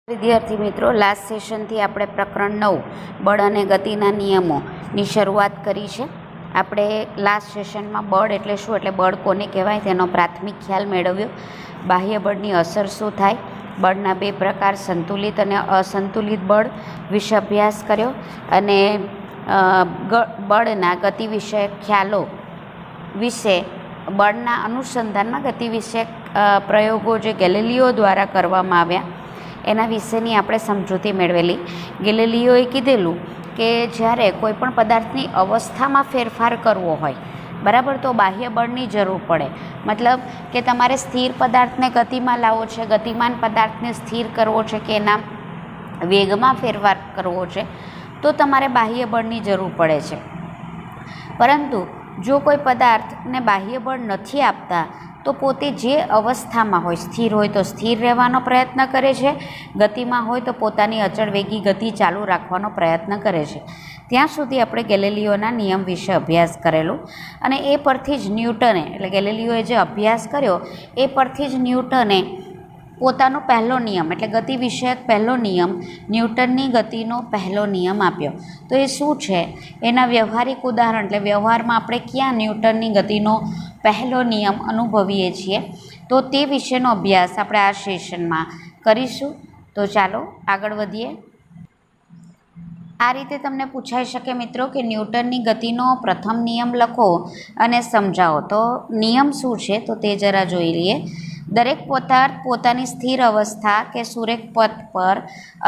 વિદ્યાર્થી મિત્રો, લાસ્ટ સેશનથી આપણે પ્રકરણ 9 બળ અને ગતિના નિયમોની શરૂઆત કરી છે. આપણે લાસ્ટ સેશનમાં બળ એટલે શું, એટલે બળ કોને કહેવાય તેનો પ્રાથમિક ખ્યાલ મેળવ્યો. બાહ્ય બળની અસર શું થાય, બળના બે પ્રકાર સંતુલિત અને અસંતુલિત બળ વિશે અભ્યાસ કર્યો અને બળના ગતિ વિષયક ખ્યાલો વિશે, બળના અનુસંધાનમાં ગતિ વિષયક પ્રયોગો જે ગેલિલિયો દ્વારા કરવામાં આવ્યા એના વિશેની આપણે સમજૂતી મેળવેલી. ગેલિલિયોએ કીધેલું કે જ્યારે કોઈ પણ પદાર્થની અવસ્થામાં ફેરફાર કરવો હોય, બરાબર, તો બાહ્ય બળની જરૂર પડે. મતલબ કે તમારે સ્થિર પદાર્થને ગતિમાં લાવવો છે, ગતિમાન પદાર્થને સ્થિર કરવો છે કે એના વેગમાં ફેરફાર કરવો છે, તો તમારે બાહ્ય બળની જરૂર પડે છે. પરંતુ જો કોઈ પદાર્થને બાહ્ય બળ નથી આપતા તો પોતે જે અવસ્થામાં હોય, સ્થિર હોય તો સ્થિર રહેવાનો પ્રયત્ન કરે છે, ગતિમાં હોય તો પોતાની અચળ વેગી ગતિ ચાલુ રાખવાનો પ્રયત્ન કરે છે. ત્યાં સુધી આપણે ગેલિલિયોના નિયમ વિશે અભ્યાસ કરેલો અને એ પરથી જ ન્યૂટને, એટલે ગેલિલિયોએ જે અભ્યાસ કર્યો એ પરથી જ ન્યૂટને પોતાનો પહેલો નિયમ, એટલે ગતિ વિષયક પહેલો નિયમ, ન્યૂટનની ગતિનો પહેલો નિયમ આપ્યો. તો એ શું છે, એના વ્યવહારિક ઉદાહરણ, એટલે વ્યવહારમાં આપણે ક્યાં ન્યૂટનની ગતિનો પહેલો નિયમ અનુભવીએ છીએ, તો તે વિશેનો અભ્યાસ આપણે આ સેશનમાં કરીશું. તો ચાલો આગળ વધીએ. આ રીતે તમને પૂછાઈ શકે મિત્રો કે ન્યૂટનની ગતિનો પ્રથમ નિયમ લખો અને સમજાવો. તો નિયમ શું છે તો તે જરા જોઈ લઈએ. દરેક પદાર્થ પોતાની સ્થિર અવસ્થા કે સુરેખ પથ પર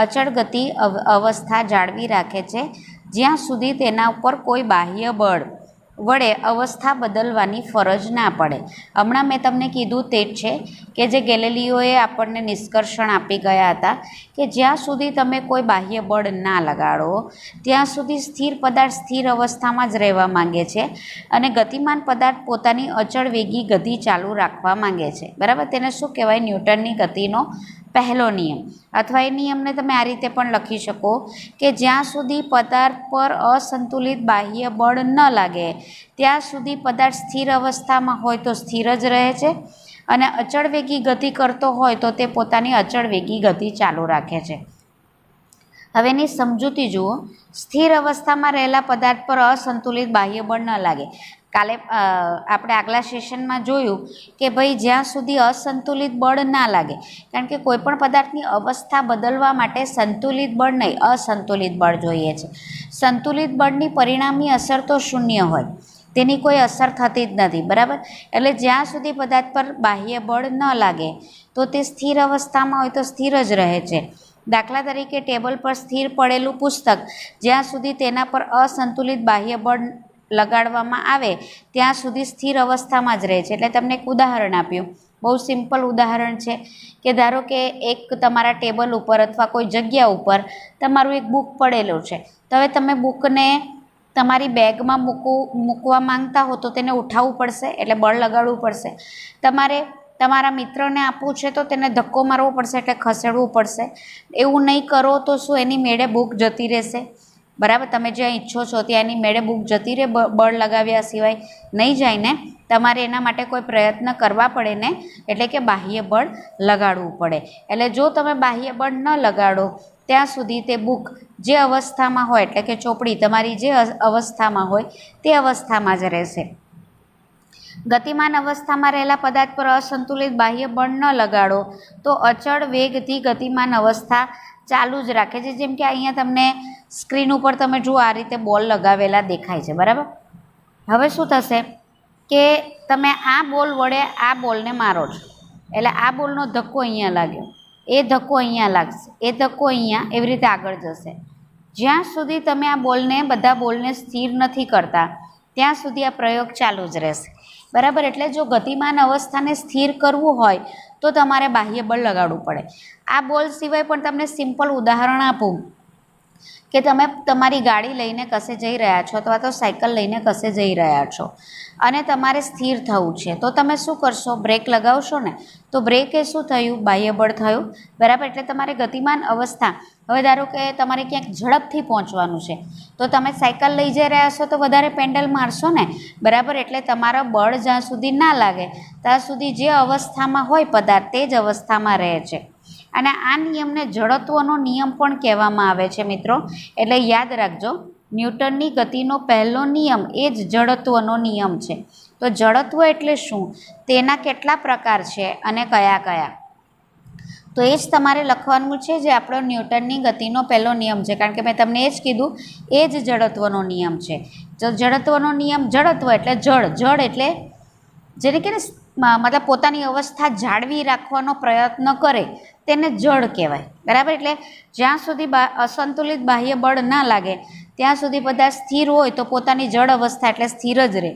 અચળ ગતિ અવસ્થા જાળવી રાખે છે જ્યાં સુધી તેના ઉપર કોઈ બાહ્ય બળ વડે અવસ્થા બદલવાની ફરજ ના પડે. હમણાં મેં તમને કીધું તે જ છે કે જે ગેલિલિયોએ આપણને નિષ્કર્ષણ આપી ગયા હતા કે જ્યાં સુધી તમે કોઈ બાહ્ય બળ ના લગાડો ત્યાં સુધી સ્થિર પદાર્થ સ્થિર અવસ્થામાં જ રહેવા માંગે છે અને ગતિમાન પદાર્થ પોતાની અચળ વેગી ગતિ ચાલુ રાખવા માંગે છે. બરાબર, તેને શું કહેવાય, ન્યૂટનની ગતિનો પહેલો નિયમ. અથવા એ નિયમને તમે આ રીતે પણ લખી શકો કે જ્યાં સુધી પદાર્થ પર અસંતુલિત બાહ્ય બળ ન લાગે ત્યાં સુધી પદાર્થ સ્થિર અવસ્થામાં હોય તો સ્થિર જ રહે છે અને અચળ વેગી ગતિ કરતો હોય તો તે પોતાની અચળ વેગી ગતિ ચાલુ રાખે છે. હવે એની સમજૂતી જુઓ. સ્થિર અવસ્થામાં રહેલા પદાર્થ પર અસંતુલિત બાહ્ય બળ ન લાગે. કાલે આપણે આગલા સેશનમાં જોયું કે ભાઈ જ્યાં સુધી અસંતુલિત બળ ના લાગે, કારણ કે કોઈપણ પદાર્થની અવસ્થા બદલવા માટે સંતુલિત બળ નહીં, અસંતુલિત બળ જોઈએ છે. સંતુલિત બળની પરિણામી અસર તો શૂન્ય હોય, તેની કોઈ અસર થતી જ નથી. બરાબર, એટલે જ્યાં સુધી પદાર્થ પર બાહ્ય બળ ન લાગે તો તે સ્થિર અવસ્થામાં હોય તો સ્થિર જ રહે છે. દાખલા તરીકે ટેબલ પર સ્થિર પડેલું પુસ્તક જ્યાં સુધી તેના પર અસંતુલિત બાહ્ય બળ લગાડવામાં આવે ત્યાં સુધી સ્થિર અવસ્થામાં જ રહે છે. એટલે તમને એક ઉદાહરણ આપ્યું, બહુ સિમ્પલ ઉદાહરણ છે કે ધારો કે એક તમારા ટેબલ ઉપર અથવા કોઈ જગ્યા ઉપર તમારું એક બુક પડેલું છે. તો હવે તમે બુકને તમારી બેગમાં મૂકવા માંગતા હો તો તેને ઉઠાવવું પડશે, એટલે બળ લગાડવું પડશે. તમારે તમારા મિત્રને આપવું છે તો તેને ધક્કો મારવો પડશે, એટલે ખસેડવું પડશે. એવું નહીં કરો તો શું એની મેળે બુક જતી રહેશે? બરાબર, તમે જ્યાં ઈચ્છો છો ત્યાંની મેળે બુક જતી રહે બળ લગાવ્યા સિવાય? નહીં જાય ને. તમારે એના માટે કોઈ પ્રયત્ન કરવા પડે ને, એટલે કે બાહ્ય બળ લગાડવું પડે. એટલે જો તમે બાહ્ય બળ ન લગાડો ત્યાં સુધી તે બુક જે અવસ્થામાં હોય, એટલે કે ચોપડી તમારી જે અવસ્થામાં હોય તે અવસ્થામાં જ રહેશે. ગતિમાન અવસ્થામાં રહેલા પદાર્થ પર અસંતુલિત બાહ્ય બળ ન લગાડો તો અચળ વેગથી ગતિમાન અવસ્થા ચાલુ જ રાખે છે. જેમ કે અહીંયા તમને સ્ક્રીન ઉપર તમે જુઓ આ રીતે બોલ લગાવેલા દેખાય છે. બરાબર, હવે શું થશે કે તમે આ બોલ વડે આ બોલને મારો છો, એટલે આ બોલનો ધક્કો અહીંયા લાગ્યો, એ ધક્કો અહીંયા લાગશે, એ ધક્કો અહીંયા, એવી રીતે આગળ જશે. જ્યાં સુધી તમે આ બોલને, બધા બોલને સ્થિર નથી કરતા ત્યાં સુધી આ પ્રયોગ ચાલુ જ રહેશે. બરાબર, એટલે જો ગતિમાન અવસ્થાને સ્થિર કરવું હોય તો તમારે બાહ્ય બળ લગાડવું પડે. આ બોલ સિવાય પણ તમને સિમ્પલ ઉદાહરણ આપું કે તમે તમારી ગાડી લઈને કશે જઈ રહ્યા છો અથવા તો સાયકલ લઈને કશે જઈ રહ્યા છો અને તમારે સ્થિર થવું છે, તો તમે શું કરશો? બ્રેક લગાવશો ને. તો બ્રેક એ શું થયું? બાહ્ય બળ થયું. બરાબર, એટલે તમારે ગતિમાન અવસ્થા, હવે ધારો કે તમારે ક્યાંક ઝડપથી પહોંચવાનું છે તો તમે સાયકલ લઈ જઈ રહ્યા છો તો વધારે પેન્ડલ મારશો ને. બરાબર, એટલે તમારા બળ જ્યાં સુધી ના લાગે ત્યાં સુધી જે અવસ્થામાં હોય પદાર્થ તે જ અવસ્થામાં રહે છે. અને આ નિયમને જડત્વનો નિયમ પણ કહેવામાં આવે છે મિત્રો. એટલે યાદ રાખજો, ન્યૂટનની ગતિનો પહેલો નિયમ એ જ જડત્વનો નિયમ છે. તો જડત્વ એટલે શું, તેના કેટલા પ્રકાર છે અને કયા કયા, તો એ જ તમારે લખવાનું છે, જે આપણો ન્યૂટનની ગતિનો પહેલો નિયમ છે. કારણ કે મેં તમને એ જ કીધું, એ જ જડત્વનો નિયમ છે. તો જડત્વનો નિયમ, જડત્વ એટલે જડ એટલે જેને કે મતલબ પોતાની અવસ્થા જાળવી રાખવાનો પ્રયત્ન કરે તેને જડ કહેવાય, બરાબર. એટલે જ્યાં સુધી અસંતુલિત બાહ્ય બળ ના લાગે ત્યાં સુધી બધા સ્થિર હોય તો પોતાની જડ અવસ્થા એટલે સ્થિર જ રહે.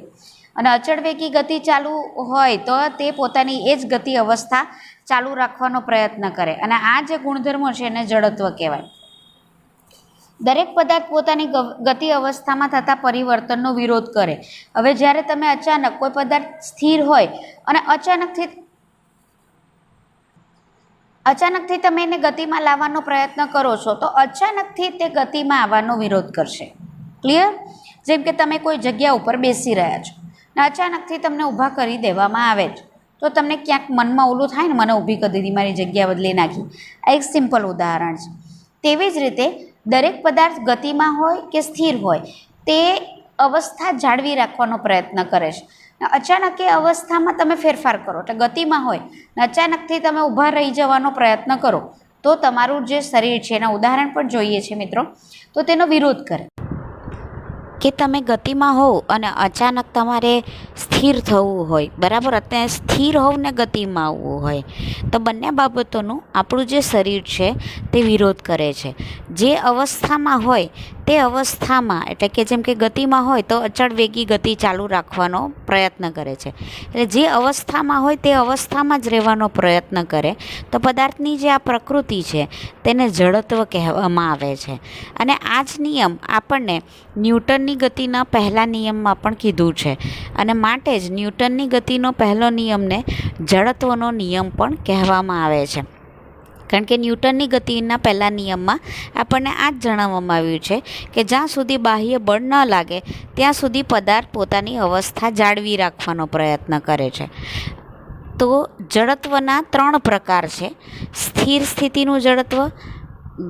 અને અચળ વેગી ગતિ ચાલુ હોય તો તે પોતાની એ જ ગતિ અવસ્થા ચાલુ રાખવાનો પ્રયત્ન કરે. અને આ જે ગુણધર્મો છે એને જડત્વ કહેવાય. દરેક પદાર્થ પોતાની ગતિ અવસ્થામાં થતા પરિવર્તનનો વિરોધ કરે. હવે જ્યારે તમે અચાનક કોઈ પદાર્થ સ્થિર હોય અને અચાનકથી તમે એને ગતિમાં લાવવાનો પ્રયત્ન કરો છો તો અચાનકથી તે ગતિમાં આવવાનો વિરોધ કરશે. ક્લિયર? જેમ કે તમે કોઈ જગ્યા ઉપર બેસી રહ્યા છો અને અચાનકથી તમને ઊભા કરી દેવામાં આવે છે તો તમને ક્યાંક મનમાં ઓલું થાય ને, મને ઊભી કરી દીધી, મારી જગ્યા બદલી નાખી. આ એક સિમ્પલ ઉદાહરણ છે. તેવી જ રીતે દરેક પદાર્થ ગતિમાં હોય કે સ્થિર હોય તે અવસ્થા જાળવી રાખવાનો પ્રયત્ન કરે છે. અચાનક એ અવસ્થામાં તમે ફેરફાર કરો, એટલે ગતિમાં હોય ને અચાનકથી તમે ઊભા રહી જવાનો પ્રયત્ન કરો તો તમારું જે શરીર છે, એના ઉદાહરણ પણ જોઈએ છે મિત્રો, તો તેનો વિરોધ કરે. કે તમે ગતિમાં હોવ અને અચાનક તમારે સ્થિર થવું હોય, બરાબર, અત્યારે સ્થિર હોવ ને ગતિમાં આવવું હોય તો બંને બાબતોનું આપણું જે શરીર છે તે વિરોધ કરે છે. જે અવસ્થામાં હોય તે અવસ્થામાં, એટલે કે જેમ કે ગતિમાં હોય તો અચળ વેગી ગતિ ચાલુ રાખવાનો પ્રયત્ન કરે છે. એટલે જે અવસ્થામાં હોય તે અવસ્થામાં જ રહેવાનો પ્રયત્ન કરે તો પદાર્થની જે આ પ્રકૃતિ છે તેને જડત્વ કહેવામાં આવે છે. અને આ જ નિયમ આપણને ન્યૂટનની ગતિના પહેલા નિયમમાં પણ કીધું છે. અને માટે જ ન્યૂટનની ગતિનો પહેલો નિયમને જડત્વનો નિયમ પણ કહેવામાં આવે છે. કારણ કે ન્યૂટનની ગતિના પહેલા નિયમમાં આપણને આ જ જણાવવામાં આવ્યું છે કે જ્યાં સુધી બાહ્ય બળ ન લાગે ત્યાં સુધી પદાર્થ પોતાની અવસ્થા જાળવી રાખવાનો પ્રયત્ન કરે છે. તો જડત્વના 3 પ્રકાર છે: સ્થિર સ્થિતિનું જડત્વ,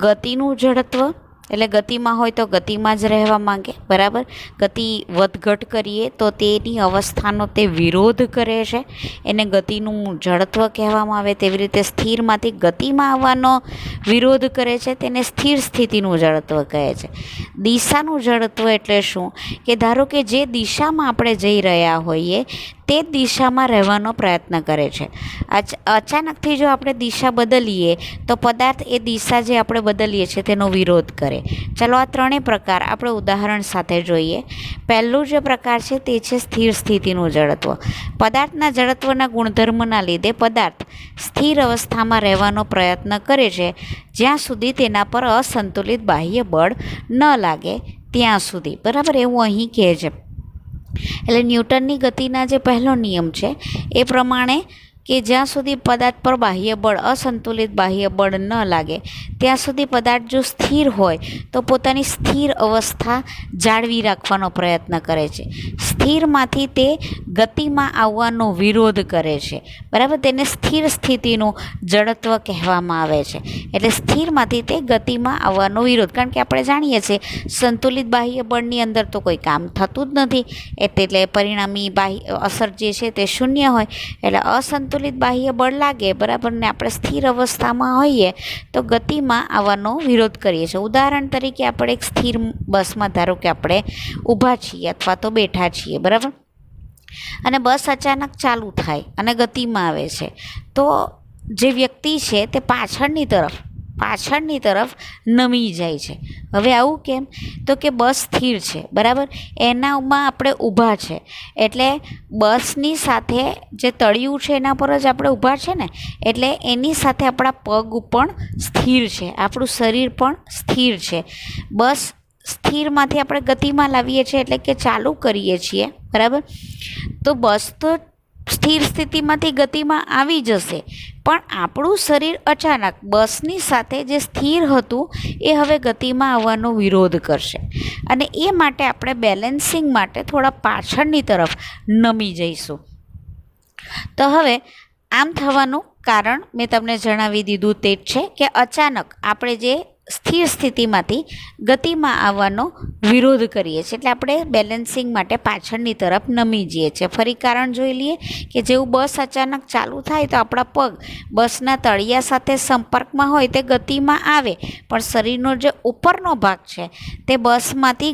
ગતિનું જડત્વ, એટલે ગતિમાં હોય તો ગતિમાં જ રહેવા માંગે, બરાબર. ગતિ વધઘટ કરીએ તો તેની અવસ્થાનો તે વિરોધ કરે છે, એને ગતિનું જડત્વ કહેવામાં આવે. તેવી રીતે સ્થિરમાંથી ગતિમાં આવવાનો વિરોધ કરે છે, તેને સ્થિર સ્થિતિનું જડત્વ કહે છે. દિશાનું જડત્વ એટલે શું, કે ધારો કે જે દિશામાં આપણે જઈ રહ્યા હોઈએ તે જ દિશામાં રહેવાનો પ્રયત્ન કરે છે. અચાનકથી જો આપણે દિશા બદલીએ તો પદાર્થ એ દિશા જે આપણે બદલીએ છીએ તેનો વિરોધ કરે. ચાલો આ 3 પ્રકાર આપણે ઉદાહરણ સાથે જોઈએ. પહેલું જે પ્રકાર છે તે છે સ્થિર સ્થિતિનું જડત્વ. પદાર્થના જડત્વના ગુણધર્મના લીધે પદાર્થ સ્થિર અવસ્થામાં રહેવાનો પ્રયત્ન કરે છે જ્યાં સુધી તેના પર અસંતુલિત બાહ્ય બળ ન લાગે ત્યાં સુધી, બરાબર. એવું અહીં કહે છે. એટલે ન્યૂટનની ગતિના જે પહેલો નિયમ છે એ પ્રમાણે કે જ્યાં સુધી પદાર્થ પર બાહ્ય બળ, અસંતુલિત બાહ્ય બળ ન લાગે ત્યાં સુધી પદાર્થ જો સ્થિર હોય તો પોતાની સ્થિર અવસ્થા જાળવી રાખવાનો પ્રયત્ન કરે છે. સ્થિરમાંથી તે ગતિમાં આવવાનો વિરોધ કરે છે, બરાબર. તેને સ્થિર સ્થિતિનું જડત્વ કહેવામાં આવે છે. એટલે સ્થિરમાંથી તે ગતિમાં આવવાનો વિરોધ, કારણ કે આપણે જાણીએ છીએ સંતુલિત બાહ્ય બળની અંદર તો કોઈ કામ થતું જ નથી, એટલે પરિણામી બાહ્ય અસર જે છે તે શૂન્ય હોય. એટલે અસંતુલિત બાહ્ય બળ લાગે, બરાબર, ને આપણે સ્થિર અવસ્થામાં હોઈએ તો ગતિમાં આવવાનો વિરોધ કરીએ છીએ. ઉદાહરણ તરીકે આપણે એક સ્થિર બસમાં ધારો કે આપણે ઊભા છીએ અથવા તો બેઠા છીએ, બરાબર, અને બસ અચાનક ચાલુ થાય અને ગતિમાં આવે છે તો જે વ્યક્તિ છે તે પાછળની તરફ નમી જાય છે. હવે આવું કેમ, તો કે બસ સ્થિર છે, બરાબર, એનામાં આપણે ઊભા છે એટલે બસની સાથે જે તળિયું છે એના પર જ આપણે ઊભા છે ને, એટલે એની સાથે આપણા પગ પણ સ્થિર છે, આપણું શરીર પણ સ્થિર છે. બસ સ્થિરમાંથી આપણે ગતિમાં લાવીએ છીએ એટલે કે ચાલુ કરીએ છીએ, બરાબર. તો બસ તો સ્થિર સ્થિતિમાંથી ગતિમાં આવી જશે, પણ આપણું શરીર અચાનક બસની સાથે જે સ્થિર હતું એ હવે ગતિમાં આવવાનો વિરોધ કરશે અને એ માટે આપણે બેલેન્સિંગ માટે થોડા પાછળની તરફ નમી જઈશું. તો હવે આમ થવાનું કારણ મેં તમને જણાવી દીધું તે જ છે કે અચાનક આપણે જે સ્થિર સ્થિતિમાંથી ગતિમાં આવવાનો વિરોધ કરીએ છીએ, એટલે આપણે બેલેન્સિંગ માટે પાછળની તરફ નમી જઈએ છીએ. ફરી કારણ જોઈ લઈએ કે જેવું બસ અચાનક ચાલુ થાય તો આપણા પગ બસના તળિયા સાથે સંપર્કમાં હોય તે ગતિમાં આવે, પણ શરીરનો જે ઉપરનો ભાગ છે તે બસમાંથી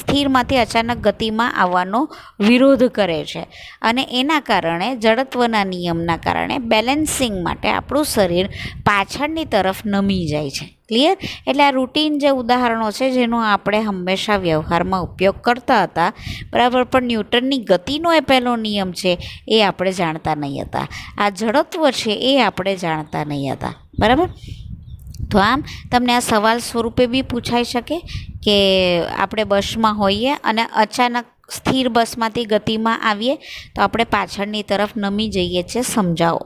સ્થિરમાંથી અચાનક ગતિમાં આવવાનો વિરોધ કરે છે. અને એના કારણે જડત્વના નિયમના કારણે બેલેન્સિંગ માટે આપણું શરીર પાછળની તરફ નમી જાય છે. ક્લિયર? એટલે આ રૂટીન જે ઉદાહરણો છે જેનો આપણે હંમેશા વ્યવહારમાં ઉપયોગ કરતા હતા, બરાબર, પણ ન્યૂટનની ગતિનો એ પહેલો નિયમ છે એ આપણે જાણતા નહીં હતા. આ જડત્વ છે એ આપણે જાણતા નહીં હતા, બરાબર. તો આમ તમને આ સવાલ સ્વરૂપે બી પૂછાઈ શકે કે આપણે બસમાં હોઈએ અને અચાનક સ્થિર બસમાંથી ગતિમાં આવીએ તો આપણે પાછળની તરફ નમી જઈએ છીએ, સમજાવો.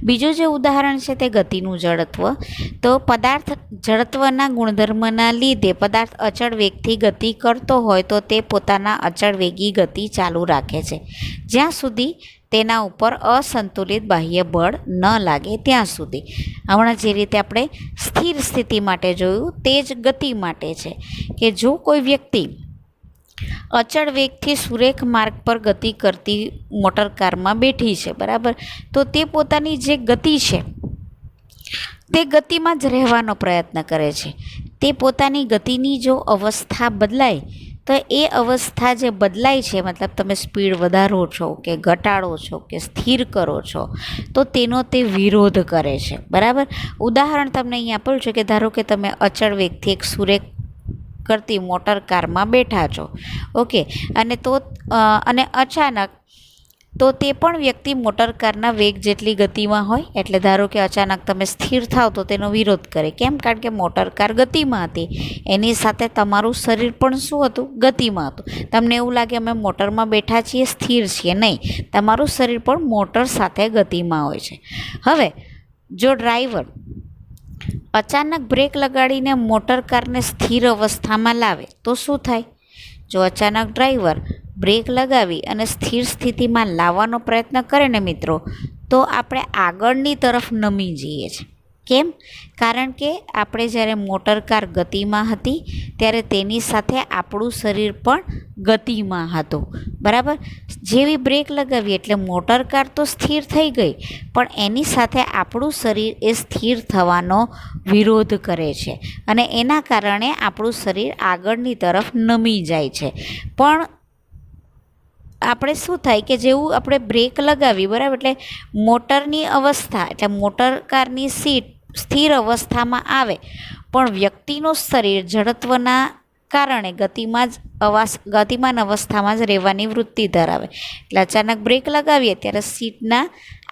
બીજું જે ઉદાહરણ છે તે ગતિનું જડત્વ. તો પદાર્થ જડત્વના ગુણધર્મના લીધે પદાર્થ અચળ વેગથી ગતિ કરતો હોય તો તે પોતાના અચળ વેગી ગતિ ચાલુ રાખે છે જ્યાં સુધી તેના ઉપર અસંતુલિત બાહ્ય બળ ન લાગે ત્યાં સુધી. હમણાં જે રીતે આપણે સ્થિર સ્થિતિ માટે જોયું તે જ ગતિ માટે છે કે જો કોઈ વ્યક્તિ અચળ વેગથી સુરેખ માર્ગ પર ગતિ કરતી મોટર કારમાં બેઠી છે, બરાબર, તો તે પોતાની જે ગતિ છે તે ગતિમાં જ રહેવાનો પ્રયત્ન કરે છે. તે પોતાની ગતિની જો અવસ્થા બદલાય તો એ અવસ્થા જે બદલાય છે, મતલબ તમે સ્પીડ વધારો છો કે ઘટાડો છો કે સ્થિર કરો છો, તો તેનો તે વિરોધ કરે છે, બરાબર. ઉદાહરણ તમને અહીં આપ્યું છે કે ધારો કે તમે અચળ વેગથી એક સુરેખ કરતી મોટર કારમાં બેઠા છો, ઓકે, અને અચાનક તો તે પણ વ્યક્તિ મોટર કારના વેગ જેટલી ગતિમાં હોય, એટલે ધારો કે અચાનક તમે સ્થિર થાવ તો તેનો વિરોધ કરે. કેમ? કારણ કે મોટર કાર ગતિમાં હતી, એની સાથે તમારું શરીર પણ શું હતું? ગતિમાં હતું. તમને એવું લાગે અમે મોટરમાં બેઠા છીએ, સ્થિર છીએ, નહીં, તમારું શરીર પણ મોટર સાથે ગતિમાં હોય છે. હવે જો ડ્રાઈવર અચાનક બ્રેક લગાડીને મોટર કારને સ્થિર અવસ્થામાં લાવે તો શું થાય? જો અચાનક ડ્રાઈવર બ્રેક લગાવી અને સ્થિર સ્થિતિમાં લાવવાનો પ્રયત્ન કરે ને મિત્રો, તો આપણે આગળની તરફ નમી જઈએ છીએ. કેમ? કારણ કે આપણે જ્યારે મોટર કાર ગતિમાં હતી ત્યારે તેની સાથે આપણું શરીર પણ ગતિમાં હતું, બરાબર. જેવી બ્રેક લગાવી એટલે મોટર કાર તો સ્થિર થઈ ગઈ, પણ એની સાથે આપણું શરીર એ સ્થિર થવાનો વિરોધ કરે છે અને એના કારણે આપણું શરીર આગળની તરફ નમી જાય છે. પણ આપણે શું થાય કે જેવું આપણે બ્રેક લગાવી, બરાબર, એટલે મોટરની અવસ્થા એટલે મોટર કારની સીટ સ્થિર અવસ્થામાં આવે, પણ વ્યક્તિનું શરીર જડત્વના કારણે ગતિમાન અવસ્થામાં જ રહેવાની વૃત્તિ ધરાવે. એટલે અચાનક બ્રેક લગાવીએ ત્યારે સીટના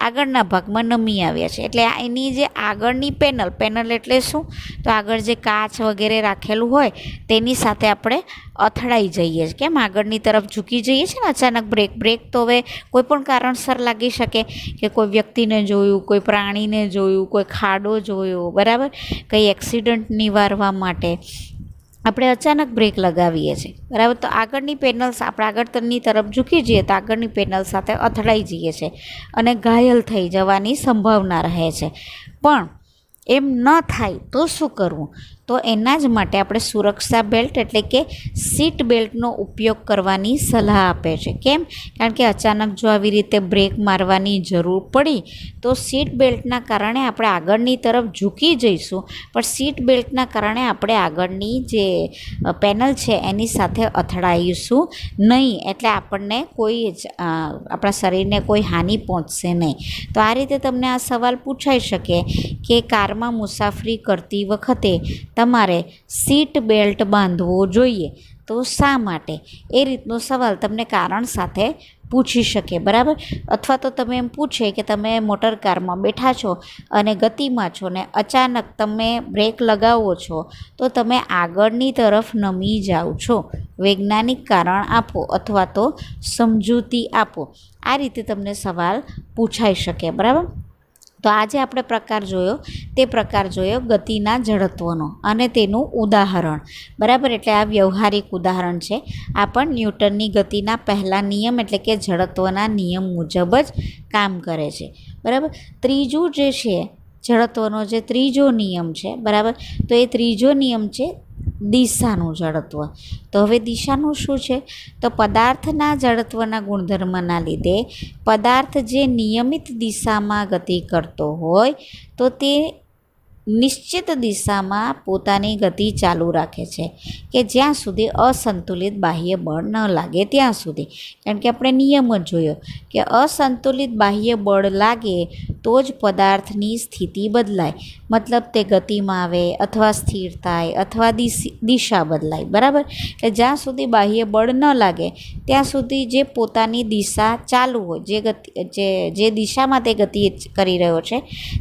આગળના ભાગમાં નમી આવ્યા છે. એટલે એની જે આગળની પેનલ એટલે શું? તો આગળ જે કાચ વગેરે રાખેલું હોય તેની સાથે આપણે અથડાઈ જઈએ છીએ. કેમ? આગળની તરફ ઝૂકી જઈએ છીએ ને અચાનક બ્રેક તો હવે કોઈ પણ કારણસર લાગી શકે કે કોઈ વ્યક્તિને જોયું, કોઈ પ્રાણીને જોયું, કોઈ ખાડો જોયો, બરાબર, કંઈ એક્સિડન્ટ નિવારવા માટે આપણે અચાનક બ્રેક લગાવીએ છીએ, બરાબર. તો આગળની પેનલ્સ આપણે આગળની તરફ ઝૂકી જઈએ તો આગળની પેનલ સાથે અથડાઈ જઈએ છીએ અને ઘાયલ થઈ જવાની સંભાવના રહે છે. પણ એમ ન થાય તો શું કરવું? તો એના જ માટે આપણે સુરક્ષા બેલ્ટ એટલે કે સીટ બેલ્ટનો ઉપયોગ કરવાની સલાહ આપે છે. કેમ? કારણ કે અચાનક જો આવી રીતે બ્રેક મારવાની જરૂર પડી તો સીટ બેલ્ટના કારણે આપણે આગળની તરફ ઝૂકી જઈશું, પણ સીટ બેલ્ટના કારણે આપણે આગળની જે પેનલ છે એની સાથે અથડાઈશું નહીં, એટલે આપણને કોઈ આપણા શરીરને કોઈ હાનિ પહોંચશે નહીં. તો આ રીતે તમને આ સવાલ પૂછાઈ શકે કે કારમાં મુસાફરી કરતી વખતે તમારે સીટ બેલ્ટ બાંધવો જોઈએ તો શા માટે? એ રીતનો સવાલ તમને કારણ સાથે પૂછી શકે, બરાબર. અથવા તો તમે એમ પૂછે કે તમે મોટર કારમાં બેઠા છો અને ગતિમાં છો ને અચાનક તમે બ્રેક લગાવો છો તો તમે આગળની તરફ નમી જાઓ છો, વૈજ્ઞાનિક કારણ આપો અથવા તો સમજૂતી આપો. આ રીતે તમને સવાલ પૂછાઈ શકે, બરાબર. તો આજે આપણે પ્રકાર જોયો તે પ્રકાર જોયો ગતિના જડત્વનો અને તેનું ઉદાહરણ, બરાબર. એટલે આ વ્યવહારિક ઉદાહરણ છે. આ પણ ન્યૂટનની ગતિના પહેલા નિયમ એટલે કે જડત્વના નિયમ મુજબ જ કામ કરે છે. બરાબર. ત્રીજું જે છે જડત્વનો જે ત્રીજો નિયમ છે, બરાબર, તો એ ત્રીજો નિયમ છે દિશાનું જડત્વ. તો હવે દિશાનું શું છે? તો પદાર્થના જડત્વના ગુણધર્મના લીધે પદાર્થ જે નિયમિત દિશામાં ગતિ કરતો હોય તો તે નિશ્ચિત દિશામાં પોતાની ગતિ ચાલુ રાખે છે કે જ્યાં સુધી અસંતુલિત બાહ્ય બળ ન લાગે ત્યાં સુધી. કારણ કે આપણે નિયમ જ જોયો કે અસંતુલિત બાહ્ય બળ લાગે તો જ પદાર્થની સ્થિતિ બદલાય, મતલબ તે ગતિમાં આવે અથવા સ્થિર થાય અથવા દિશા બદલાય, બરાબર. એટલે જ્યાં સુધી બાહ્ય બળ ન લાગે ત્યાં સુધી જે પોતાની દિશા ચાલુ હોય, જે દિશામાં તે ગતિ કરી રહ્યો છે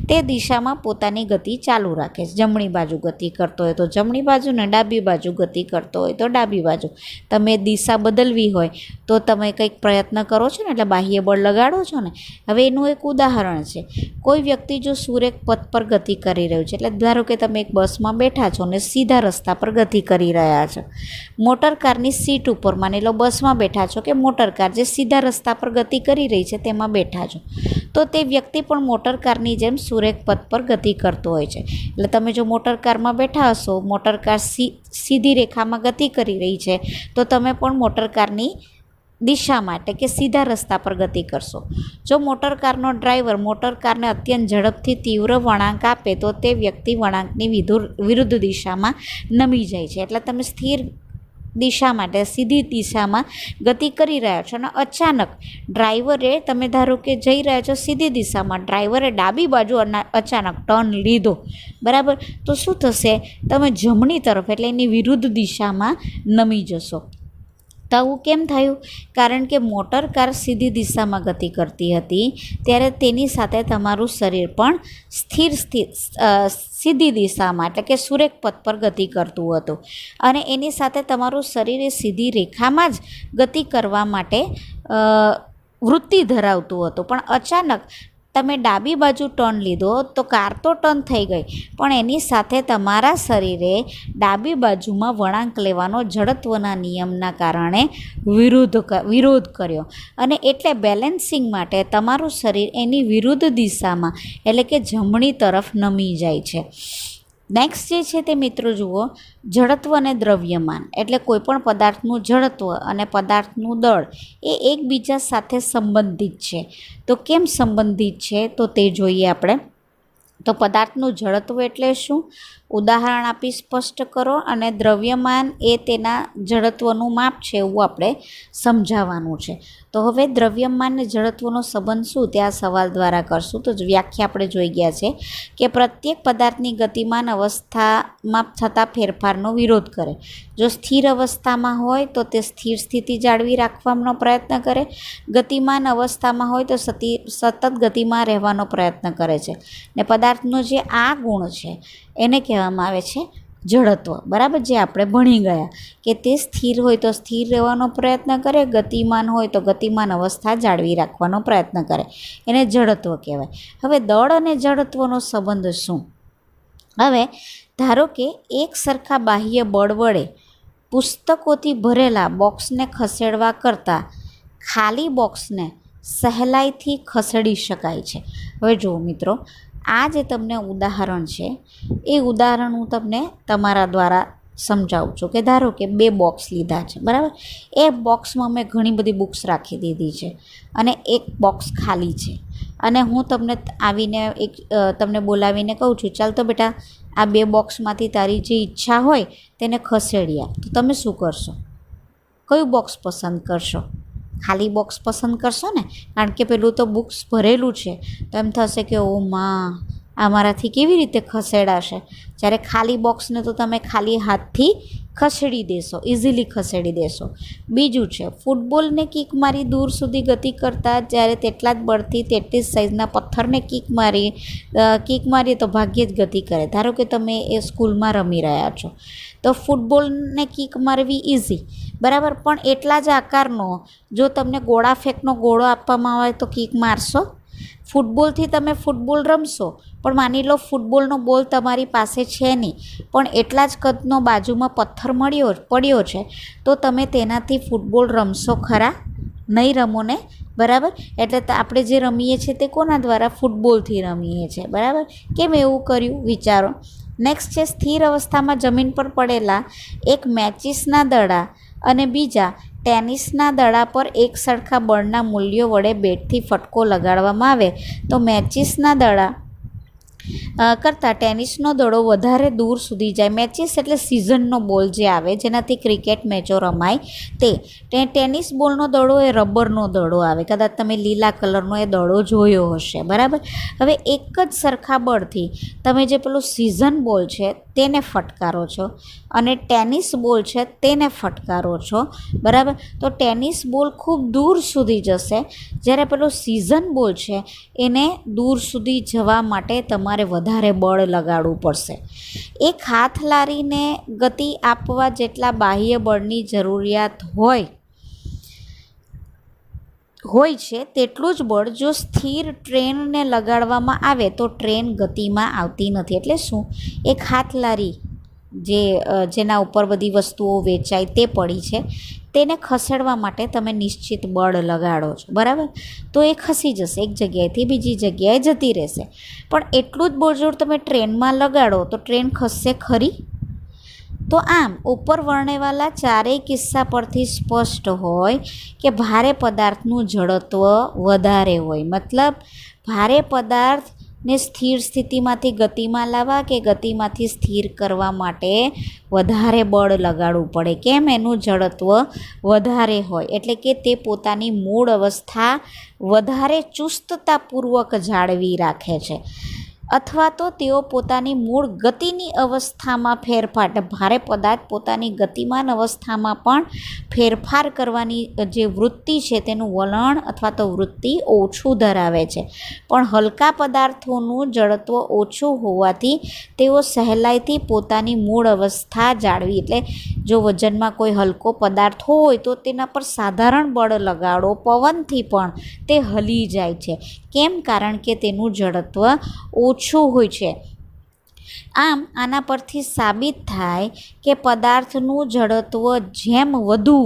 તે દિશામાં પોતાની ગતિ ચાલુ રાખે છે. જમણી બાજુ ગતિ કરતો હોય તો જમણી બાજુ, ને ડાબી બાજુ ગતિ કરતો હોય તો ડાબી બાજુ. તમે દિશા બદલવી હોય તો તમે કંઈક પ્રયત્ન કરો છો ને, એટલે બાહ્ય બળ લગાડો છો ને. હવે એનું એક ઉદાહરણ છે, કોઈ વ્યક્તિ જો સુરેખ પથ પર ગતિ કરી રહ્યું છે, એટલે ધારો કે તમે એક બસમાં બેઠા છો ને સીધા રસ્તા પર ગતિ કરી રહ્યા છો. મોટર કારની સીટ ઉપર, માની લો બસમાં બેઠા છો કે મોટર કાર જે સીધા રસ્તા પર ગતિ કરી રહી છે તેમાં બેઠા છો, તો તે વ્યક્તિ પણ મોટર કારની જેમ સુરેખ પથ પર ગતિ કરતો હોય છે. એટલે તમે જો મોટર કારમાં બેઠા હશો, મોટર કાર સીધી રેખામાં ગતિ કરી રહી છે, તો તમે પણ મોટર કારની દિશા માટે કે સીધા રસ્તા પર ગતિ કરશો. જો મોટર કારનો ડ્રાઈવર મોટર કારને અત્યંત ઝડપથી તીવ્ર વળાંક આપે તો તે વ્યક્તિ વળાંકની વિરુદ્ધ દિશામાં નમી જાય છે. એટલે તમે સ્થિર દિશા માટે સીધી દિશામાં ગતિ કરી રહ્યા છો અને અચાનક ડ્રાઈવરે, તમે ધારો કે જઈ રહ્યા છો સીધી દિશામાં, ડ્રાઈવરે ડાબી બાજુ અચાનક ટર્ન લીધો, બરાબર, તો શું થશે? તમે જમણી તરફ એટલે એની વિરુદ્ધ દિશામાં નમી જશો. તો આવું કેમ થયું? કારણ કે મોટર કાર સીધી દિશામાં ગતિ કરતી હતી ત્યારે તેની સાથે તમારું શરીર પણ સીધી દિશામાં એટલે કે સુરેખ પથ પર ગતિ કરતું હતું અને એની સાથે તમારું શરીર એ સીધી રેખામાં જ ગતિ કરવા માટે વૃત્તિ ધરાવતું હતું. પણ અચાનક તમે ડાબી બાજુ ટર્ન લીધો તો કાર તો ટર્ન થઈ ગઈ, પણ એની સાથે તમારા શરીરે ડાબી બાજુમાં વળાંક લેવાનો જડત્વના નિયમના કારણે વિરોધ કર્યો અને એટલે બેલેન્સિંગ માટે તમારું શરીર એની વિરુદ્ધ દિશામાં એટલે કે જમણી તરફ નમી જાય છે. નેક્સ્ટ જે છે તે મિત્રો જુઓ, જડત્વ અને દ્રવ્યમાન. એટલે કોઈપણ પદાર્થનું જડત્વ અને પદાર્થનું દળ એ એકબીજા સાથે સંબંધિત છે. તો કેમ સંબંધિત છે તો તે જોઈએ આપણે. તો પદાર્થનું જડત્વ એટલે શું? ઉદાહરણ આપી સ્પષ્ટ કરો, અને દ્રવ્યમાન એ તેના જડત્વનું માપ છે એવું આપણે સમજાવવાનું છે. તો હવે દ્રવ્યમાન અને જડત્વનો સંબંધ શું તે આ સવાલ દ્વારા કરશું. તો વ્યાખ્યા આપણે જોઈ ગયા છે કે પ્રત્યેક પદાર્થની ગતિમાન અવસ્થામાં થતા ફેરફારનો વિરોધ કરે. જો સ્થિર અવસ્થામાં હોય તો તે સ્થિર સ્થિતિ જાળવી રાખવાનો પ્રયત્ન કરે, ગતિમાન અવસ્થામાં હોય તો સતત ગતિમાં રહેવાનો પ્રયત્ન કરે છે. ને પદાર્થનો જે આ ગુણ છે એને કહેવામાં આવે છે જડત્વ, બરાબર, જે આપણે ભણી ગયા કે તે સ્થિર હોય તો સ્થિર રહેવાનો પ્રયત્ન કરે, ગતિમાન હોય તો ગતિમાન અવસ્થા જાળવી રાખવાનો પ્રયત્ન કરે, એને જડત્વ કહેવાય. હવે દળ અને જડત્વનો સંબંધ શું? હવે ધારો કે એક સરખા બાહ્ય બળ વડે પુસ્તકોથી ભરેલા બોક્સને ખસેડવા કરતાં ખાલી બોક્સને સહેલાઈથી ખસેડી શકાય છે. હવે જુઓ મિત્રો, આ જે તમને ઉદાહરણ છે એ ઉદાહરણ હું તમને તમારા દ્વારા સમજાવું છું. કે ધારો કે 2 બોક્સ લીધા છે, બરાબર, એ બોક્સમાં મેં ઘણી બધી બુક્સ રાખી દીધી છે અને એક બોક્સ ખાલી છે અને હું તમને તમને બોલાવીને કહું છું, ચાલ તો બેટા આ 2 બોક્સમાંથી તારી જે ઈચ્છા હોય તેને ખસેડી આપ. તો તમે શું કરશો? કયું બોક્સ પસંદ કરશો? ખાલી બોક્સ પસંદ કરશો ને, કારણ કે પેલું તો બુક્સ ભરેલું છે તો એમ થશે કે ઓ માં આ મારાથી કેવી રીતે ખસેડાશે. જ્યારે ખાલી બોક્સને તો તમે ખાલી હાથથી ખસેડી દેશો, ઇઝીલી ખસેડી દેશો. બીજું છે ફૂટબોલને કિક મારી દૂર સુધી ગતિ કરતાં જ્યારે તેટલા જ બળથી તેટલી જ સાઇઝના પથ્થરને કિક મારીએ તો ભાગ્યે જ ગતિ કરે. ધારો કે તમે એ સ્કૂલમાં રમી રહ્યા છો તો ફૂટબોલને કિક મારવી ઇઝી, બરાબર, પણ એટલા જ આકારનો જો તમને ગોળા ફેંકનો ગોળો આપવામાં આવે તો કિક મારશો? ફૂટબોલથી તમે ફૂટબોલ રમશો, પણ માની લો ફૂટબોલનો બોલ તમારી પાસે છે નહીં, પણ એટલા જ કદનો બાજુમાં પથ્થર પડ્યો છે, તો તમે તેનાથી ફૂટબોલ રમશો ખરા? નહીં રમો ને, બરાબર. એટલે આપણે જે રમીએ છીએ તે કોના દ્વારા? ફૂટબોલથી રમીએ છીએ, બરાબર. કેમ એવું કર્યું વિચારો. નેક્સ્ટ છે સ્થિર અવસ્થામાં જમીન પર પડેલા એક મેચિસના દડા અને બીજા ટેનિસના દડા પર એક સરખા બળના મૂલ્યો વડે બેટથી ફટકો લગાડવામાં આવે તો મેચિસના દડા કરતાં ટેનિસનો દડો વધારે દૂર સુધી જાય. મેચિસ એટલે સિઝનનો બોલ જે આવે જેનાથી ક્રિકેટ મેચો રમાય તે. ટેનિસ બોલનો દડો એ રબરનો દડો આવે, કદાચ તમે લીલા કલરનો એ દડો જોયો હશે, બરાબર. હવે એક જ સરખા બળથી તમે જે પેલું સિઝન બોલ છે તેને ફટકારો છો અને ટેનિસ બોલ છે તેને ફટકારો છો, બરાબર. તો ટેનિસ બોલ ખૂબ દૂર સુધી જશે, જ્યારે પેલો સિઝન બોલ છે એને દૂર સુધી જવા માટે તમારે વધારે બળ લગાડવું પડશે. એક હાથ લારીને ગતિ આપવા જેટલા બાહ્ય બળની જરૂરિયાત હોય છે તેટલું જ બળ જો સ્થિર ટ્રેનને લગાડવામાં આવે તો ટ્રેન ગતિમાં આવતી નથી. એટલે શું? એક હાથ લારી જેના ઉપર બધી વસ્તુઓ વેચાય તે પડી છે, તેને ખસેડવા માટે તમે નિશ્ચિત બળ લગાડો છો, બરાબર. તો એ ખસી જશે, એક જગ્યાએથી બીજી જગ્યાએ જતી રહેશે. પણ એટલું જ બળ જો તમે ટ્રેનમાં લગાડો તો ટ્રેન ખસશે ખરી? તો આમ ઉપર વર્ણવેલા ચારેય કિસ્સા પરથી સ્પષ્ટ હોય કે ભારે પદાર્થનું જડત્વ વધારે હોય. મતલબ ભારે પદાર્થને સ્થિર સ્થિતિમાંથી ગતિમાં લાવવા કે ગતિમાંથી સ્થિર કરવા માટે વધારે બળ લગાડવું પડે. કેમ? એનું જડત્વ વધારે હોય, એટલે કે તે પોતાની મૂળ અવસ્થા વધારે ચુસ્તતાપૂર્વક જાળવી રાખે છે, અથવા તો તેઓ પોતાની મૂળ ગતિની અવસ્થામાં ફેરફાર, ભારે પદાર્થ પોતાની ગતિમાન અવસ્થામાં પણ ફેરફાર કરવાની જે વૃત્તિ છે તેનું વલણ અથવા તો વૃત્તિ ઓછું ધરાવે છે. પણ હલકા પદાર્થોનું જડત્વ ઓછું હોવાથી તેઓ સહેલાઈથી પોતાની મૂળ અવસ્થા જાળવી, એટલે જો વજનમાં કોઈ હલકો પદાર્થ હોય તો તેના પર સાધારણ બળ લગાડો પવનથી પણ તે હલી જાય છે. કેમ? કારણ કે તેનું જડત્વ ઓછું હોય છે. આમ આના પરથી સાબિત થાય કે પદાર્થનું જડત્વ જેમ વધુ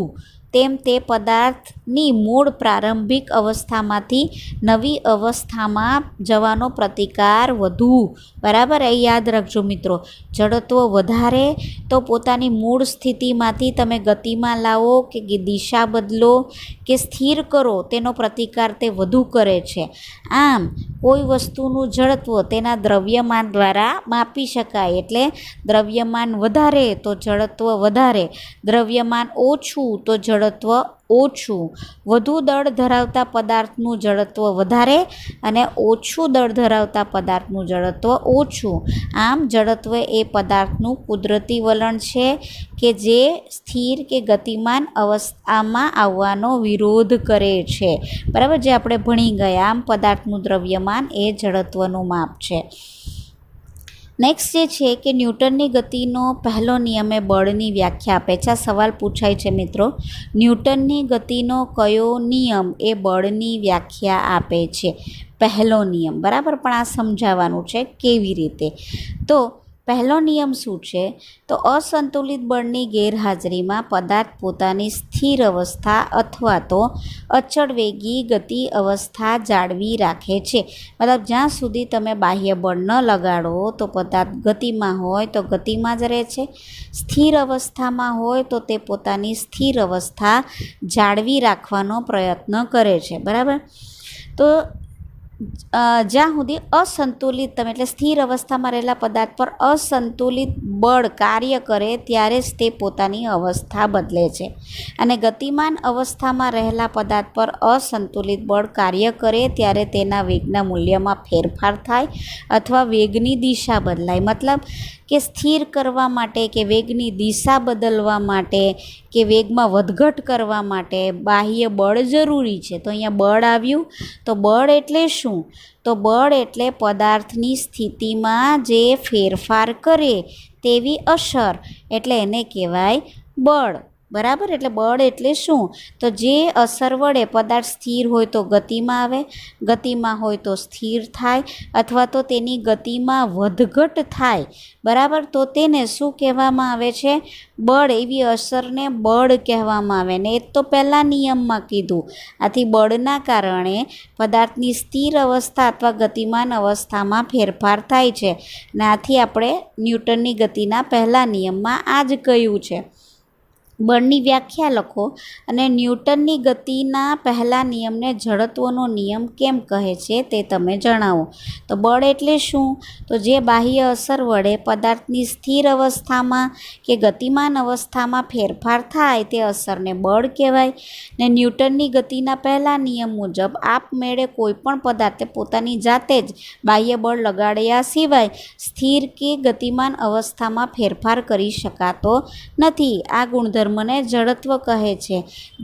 તેમ તે પદાર્થની મૂળ પ્રારંભિક અવસ્થામાંથી નવી અવસ્થામાં જવાનો પ્રતિકાર વધુ, બરાબર. એ યાદ રાખજો મિત્રો. જડત્વ વધારે તો પોતાની મૂળ સ્થિતિમાંથી તમે ગતિમાં લાવો કે દિશા બદલો કે સ્થિર કરો તેનો પ્રતિકાર તે વધુ કરે છે. આમ કોઈ વસ્તુનું જડત્વ તેના દ્રવ્યમાન દ્વારા માપી શકાય. એટલે દ્રવ્યમાન વધારે તો જડત્વ વધારે, દ્રવ્યમાન ઓછું તો જડત્વ ઓછું. વધુ દળ ધરાવતા પદાર્થનું જડત્વ વધારે અને ઓછું દળ ધરાવતા પદાર્થનું જડત્વ ઓછું. આમ જડત્વ એ પદાર્થનું કુદરતી વલણ છે કે જે સ્થિર કે ગતિમાન અવસ્થામાં આવવાનો વિરોધ કરે છે, બરાબર. જે આપણે ભણી ગયા. આમ પદાર્થનું દ્રવ્યમાન એ જડત્વનું માપ છે. નેક્સ્ટ જે છે કે ન્યૂટનની ગતિનો પહેલો નિયમ એ બળની વ્યાખ્યા આપે છે. આ સવાલ પૂછાય છે મિત્રો, ન્યૂટનની ગતિનો કયો નિયમ એ બળની વ્યાખ્યા આપે છે? પહેલો નિયમ, બરાબર. પણ આ સમજાવવાનું છે કેવી રીતે. તો પહેલો નિયમ શું છે? તો અસંતુલિત બળની ગેરહાજરીમાં પદાર્થ પોતાની સ્થિર અવસ્થા અથવા તો અચળ વેગી ગતિ અવસ્થા જાળવી રાખે છે. મતલબ જ્યાં સુધી તમે બાહ્ય બળ ન લગાડો તો પદાર્થ ગતિમાં હોય તો ગતિમાં જ રહે છે, સ્થિર અવસ્થામાં હોય તો તે પોતાની સ્થિર અવસ્થા જાળવી રાખવાનો પ્રયત્ન કરે છે, બરાબર. તો જ્યાં સુધી અસંતુલિત તમે એટલે સ્થિર અવસ્થામાં રહેલા પદાર્થ પર અસંતુલિત બળ કાર્ય કરે ત્યારે જ તે પોતાની અવસ્થા બદલે છે. અને ગતિમાન અવસ્થામાં રહેલા પદાર્થ પર અસંતુલિત બળ કાર્ય કરે ત્યારે તેના વેગના મૂલ્યમાં ફેરફાર થાય અથવા વેગની દિશા બદલાય. મતલબ કે સ્થિર કરવા માટે કે વેગની દિશા બદલવા માટે કે વેગમાં વધઘટ કરવા માટે બાહ્ય બળ જરૂરી છે. તો અહીંયા બળ આવ્યું. તો બળ એટલે શું? તો બળ એટલે પદાર્થની સ્થિતિમાં જે ફેરફાર કરે તેવી અસર, એટલે એને કહેવાય બળ, બરાબર. એટલે બળ એટલે શું? તો જે અસર વડે પદાર્થ સ્થિર હોય તો ગતિમાં આવે, ગતિમાં હોય તો સ્થિર થાય, અથવા તો તેની ગતિમાં વધઘટ થાય, બરાબર, તો તેને શું કહેવામાં આવે છે? બળ. એવી અસરને બળ કહેવામાં આવે. ને એ તો પહેલાં નિયમમાં કીધું. આથી બળના કારણે પદાર્થની સ્થિર અવસ્થા અથવા ગતિમાન અવસ્થામાં ફેરફાર થાય છે. ને આથી આપણે ન્યૂટનની ગતિના પહેલા નિયમમાં આ જ કહ્યું છે. બળની વ્યાખ્યા લખો અને ન્યૂટનની ગતિના પહેલા નિયમને જડત્વનો નિયમ કેમ કહે છે તે તમે જણાવો. તો બળ એટલે શું? તો જે બાહ્ય અસર વડે પદાર્થની સ્થિર અવસ્થામાં કે ગતિમાન અવસ્થામાં ફેરફાર થાય તે અસરને બળ કહેવાય. ને ન્યૂટનની ગતિના પહેલા નિયમ મુજબ આપમેળે કોઈપણ પદાર્થે પોતાની જાતે જ બાહ્ય બળ લગાડ્યા સિવાય સ્થિર કે ગતિમાન અવસ્થામાં ફેરફાર કરી શકાતો નથી. આ ગુણધર્મ મને જડત્વ કહે છે,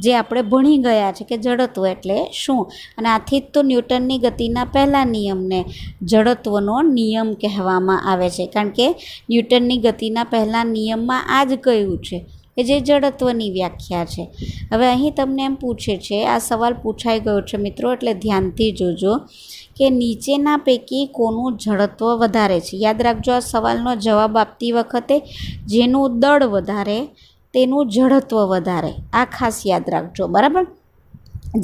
જે આપણે ભણી ગયા છે કે જડત્વ એટલે શું. અને આથી જ તો ન્યૂટનની ગતિના પહેલા નિયમને જડત્વનો નિયમ કહેવામાં આવે છે, કારણ કે ન્યૂટનની ગતિના પહેલા નિયમમાં આ જ કહ્યું છે કે જે જડત્વની વ્યાખ્યા છે. હવે અહીં તમને એમ પૂછે છે, આ સવાલ પૂછાઈ ગયો છે મિત્રો, એટલે ધ્યાનથી જોજો કે નીચેના પૈકી કોનું જડત્વ વધારે છે. યાદ રાખજો, આ સવાલનો જવાબ આપતી વખતે જેનું દળ વધારે તેનું જડત્વ વધારે, આ ખાસ યાદ રાખજો, બરાબર.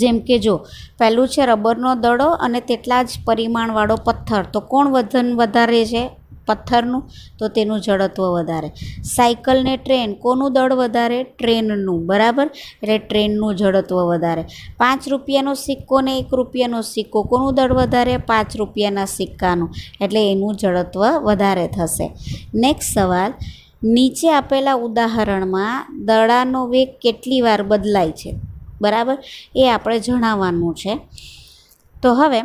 જેમ કે જો પહેલું છે રબરનો દડો અને તેટલા જ પરિમાણવાળો પથ્થર, તો કોણ વજન વધારે છે? પથ્થરનું, તો તેનું જડત્વ વધારે. સાયકલ ને ટ્રેન, કોનું દળ વધારે? ટ્રેનનું, બરાબર, એટલે ટ્રેનનું જડત્વ વધારે. 5 રૂપિયાનો સિક્કો ને 1 રૂપિયાનો સિક્કો, કોનું દળ વધારે? 5 રૂપિયાના સિક્કાનું, એટલે એનું જડત્વ વધારે થશે. નેક્સ્ટ સવાલ, નીચે આપેલા ઉદાહરણમાં દડાનો વેગ કેટલી વાર બદલાય છે, બરાબર, એ આપણે જણાવવાનું છે. તો હવે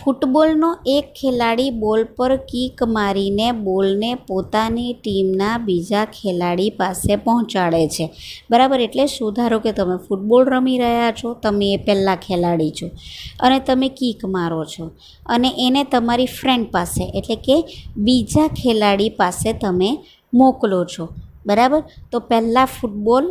ફૂટબોલનો એક ખેલાડી બોલ પર કિક મારીને બોલને પોતાની ટીમના બીજા ખેલાડી પાસે પહોંચાડે છે, બરાબર. એટલે શું, ધારો કે તમે ફૂટબોલ રમી રહ્યા છો, તમે એ પહેલાં ખેલાડી છો અને તમે કિક મારો છો અને એને તમારી ફ્રેન્ડ પાસે એટલે કે બીજા ખેલાડી પાસે તમે મોકલો છો, બરાબર. તો પહેલાં ફૂટબોલ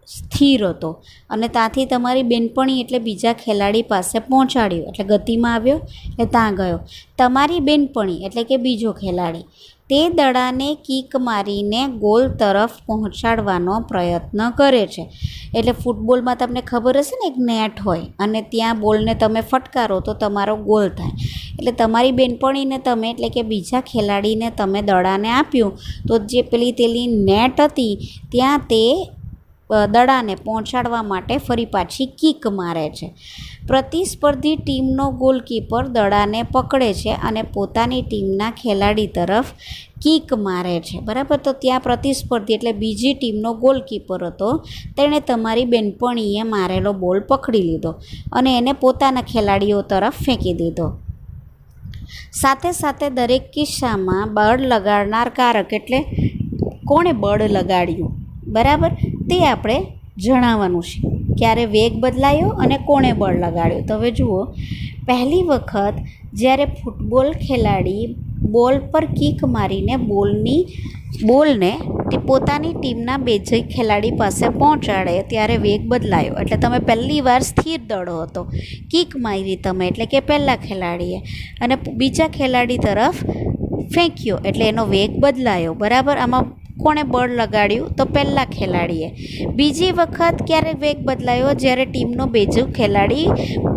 સ્થિર હતો અને ત્યાંથી તમારી બેનપણી એટલે બીજા ખેલાડી પાસે પહોંચાડ્યો એટલે ગતિમાં આવ્યો એટલે ત્યાં ગયો. તમારી બેનપણી એટલે કે બીજો ખેલાડી તે દડાને કિક મારીને ગોલ તરફ પહોંચાડવાનો પ્રયત્ન કરે છે. એટલે ફૂટબોલમાં તમને ખબર હશે ને, એક નેટ હોય અને ત્યાં બોલને તમે ફટકારો તો તમારો ગોલ થાય. એટલે તમારી બેનપણીને તમે એટલે કે બીજા ખેલાડીને તમે દડાને આપ્યું તો જે પેલી નેટ હતી ત્યાં તે દડાને પહોંચાડવા માટે ફરી પાછી કિક મારે છે. પ્રતિસ્પર્ધી ટીમનો ગોલકીપર દડાને પકડે છે અને પોતાની ટીમના ખેલાડી તરફ કિક મારે છે, બરાબર. તો ત્યાં પ્રતિસ્પર્ધી એટલે બીજી ટીમનો ગોલકીપર હતો, તેણે તમારી બેનપણીએ મારેલો બોલ પકડી લીધો અને એને પોતાના ખેલાડીઓ તરફ ફેંકી દીધો. સાથે સાથે દરેક કિસ્સામાં બળ લગાડનાર કારક એટલે કોણે બળ લગાડ્યું, બરાબર, તે આપણે જણાવવાનું છે. ક્યારે વેગ બદલાયો અને કોણે બળ લગાડ્યું. તો હવે જુઓ, પહેલી વખત જ્યારે ફૂટબોલ ખેલાડી બોલ પર કિક મારીને બોલને પોતાની ટીમના બીજા ખેલાડી પાસે પહોંચાડે ત્યારે વેગ બદલાયો. એટલે તમે પહેલી વાર સ્થિર દડો હતો, કિક મારી તમે એટલે કે પહેલાં ખેલાડીએ અને બીજા ખેલાડી તરફ ફેંક્યો એટલે એનો વેગ બદલાયો, બરાબર. આમાં કોણે બળ લગાડ્યું? તો પહેલાં ખેલાડીએ. બીજી વખત ક્યારે વેગ બદલાયો? જ્યારે ટીમનો બીજો ખેલાડી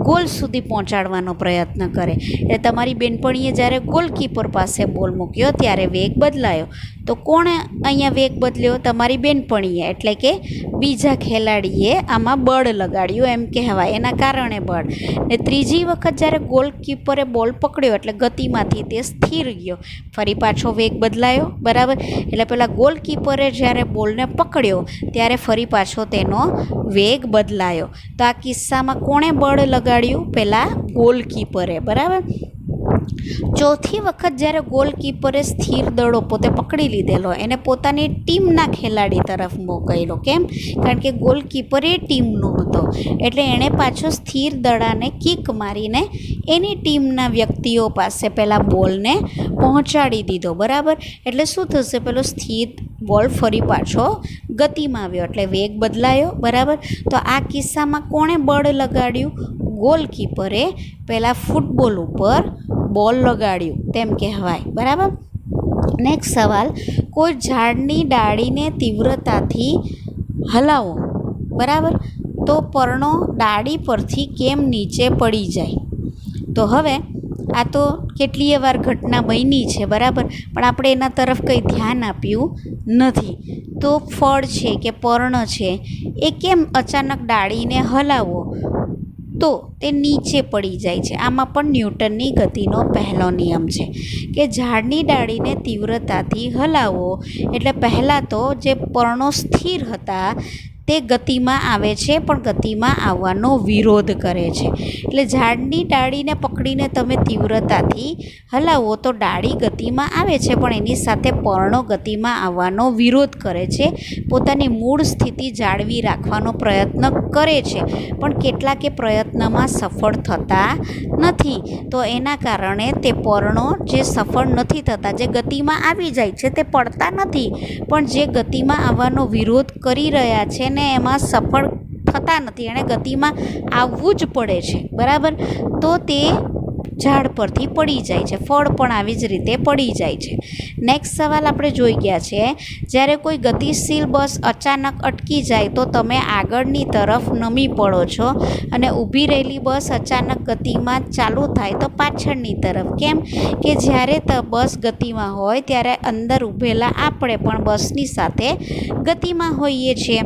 ગોલ સુધી પહોંચાડવાનો પ્રયત્ન કરે. એટલે તમારી બેનપણીએ જ્યારે ગોલકીપર પાસે બોલ મૂક્યો ત્યારે વેગ બદલાયો. તો કોણે અહીંયા વેગ બદલ્યો? તમારી બેનપણીએ એટલે કે બીજા ખેલાડીએ આમાં બળ લગાડ્યું એમ કહેવાય, એના કારણે બળ. ને ત્રીજી વખત જ્યારે ગોલકીપરે બોલ પકડ્યો એટલે ગતિમાંથી તે સ્થિર ગયો, ફરી પાછો વેગ બદલાયો, બરાબર. એટલે પેલા ગોલકીપરે જ્યારે બોલને પકડ્યો ત્યારે ફરી પાછો તેનો વેગ બદલાયો. તો આ કિસ્સામાં કોણે બળ લગાડ્યું? પહેલાં ગોલકીપરે, બરાબર. ચોથી વખત જ્યારે ગોલકીપરે સ્થિર દડો પોતે પકડી લીધેલો, એને પોતાની ટીમના ખેલાડી તરફ મોકલ્યો. કેમ? કારણ કે ગોલકીપર એ ટીમનો હતો, એટલે એણે પાછો સ્થિર દડાને કિક મારીને એની ટીમના વ્યક્તિઓ પાસે પહેલાં બોલને પહોંચાડી દીધો. બરાબર? એટલે શું થશે? પેલો સ્થિર બોલ ફરી પાછો ગતિમાં આવ્યો, એટલે વેગ બદલાયો. બરાબર? તો આ કિસ્સામાં કોણે બળ લગાડ્યું? ગોલકીપરે પહેલાં ફૂટબોલ ઉપર બોલ લગાડ્યું તેમ કહેવાય. બરાબર? નેક્સ્ટ સવાલ, કોઈ ઝાડની ડાળીને તીવ્રતાથી હલાવો. બરાબર? તો પર્ણો ડાળી પરથી કેમ નીચે પડી જાય? તો હવે આ તો કેટલીય વાર ઘટના બની છે. બરાબર? પણ આપણે એના તરફ કંઈ ધ્યાન આપ્યું નથી. તો ફળ છે કે પર્ણ છે એ કેમ અચાનક ડાળીને હલાવો તો તે નીચે પડી જાય છે? આમાં પણ ન્યૂટનની ગતિનો પહેલો નિયમ છે કે ઝાડની ડાળીને તીવ્રતાથી હલાવો એટલે પહેલાં તો જે પર્ણો સ્થિર હતા તે ગતિમાં આવે છે, પણ ગતિમાં આવવાનો વિરોધ કરે છે. એટલે ઝાડની ડાળીને પકડીને તમે તીવ્રતાથી હલાવો તો ડાળી ગતિમાં આવે છે, પણ એની સાથે પર્ણો ગતિમાં આવવાનો વિરોધ કરે છે, પોતાની મૂળ સ્થિતિ જાળવી રાખવાનો પ્રયત્ન કરે છે, પણ કેટલાકે પ્રયત્નમાં સફળ થતા નથી. તો એના કારણે તે પર્ણો જે સફળ નથી થતા, જે ગતિમાં આવી જાય છે તે પડતા નથી, પણ જે ગતિમાં આવવાનો વિરોધ કરી રહ્યા છે ને એમાં સફળ થતા નથી, એણે ગતિમાં આવવું જ પડે છે. બરાબર? તો તે ઝાડ પરથી પડી જાય છે. ફળ પણ આવી જ રીતે પડી જાય છે. નેક્સ્ટ સવાલ આપણે જોઈ ગયા છે, જ્યારે કોઈ ગતિશીલ બસ અચાનક અટકી જાય તો તમે આગળની તરફ નમી પડો છો અને ઊભી રહેલી બસ અચાનક ગતિમાં ચાલુ થાય તો પાછળની તરફ. કેમ? કે જ્યારે બસ ગતિમાં હોય ત્યારે અંદર ઊભેલા આપણે પણ બસની સાથે ગતિમાં હોઈએ છીએ,